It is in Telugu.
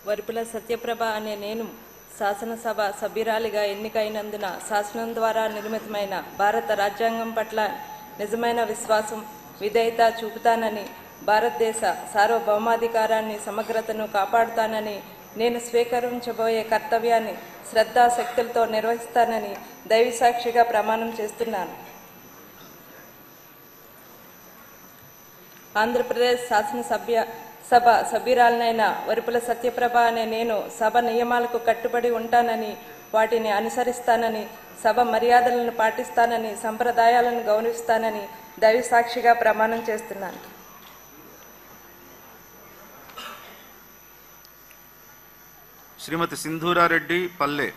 వరిపుల సత్యప్రభ అనే నేను శాసనసభ సభ్యురాలిగా ఎన్నికైనందున శాసనం ద్వారా నిర్మితమైన భారత రాజ్యాంగం పట్ల నిజమైన విశ్వాసం, విధేయత చూపుతానని, భారతదేశ సార్వభౌమాధికారాన్ని, సమగ్రతను కాపాడుతానని, నేను స్వీకరించబోయే కర్తవ్యాన్ని శ్రద్ధాశక్తులతో నిర్వహిస్తానని దైవసాక్షిగా ప్రమాణం చేస్తున్నాను. ఆంధ్రప్రదేశ్ శాసనసభ సభ్యురాలనైన వరిపుల సత్యప్రభ అనే నేను సభ నియమాలకు కట్టుబడి ఉంటానని, వాటిని అనుసరిస్తానని, సభ మర్యాదలను పాటిస్తానని, సంప్రదాయాలను గౌరవిస్తానని దైవసాక్షిగా ప్రమాణం చేస్తున్నాను. శ్రీమతి సింధూరారెడ్డి పల్లె.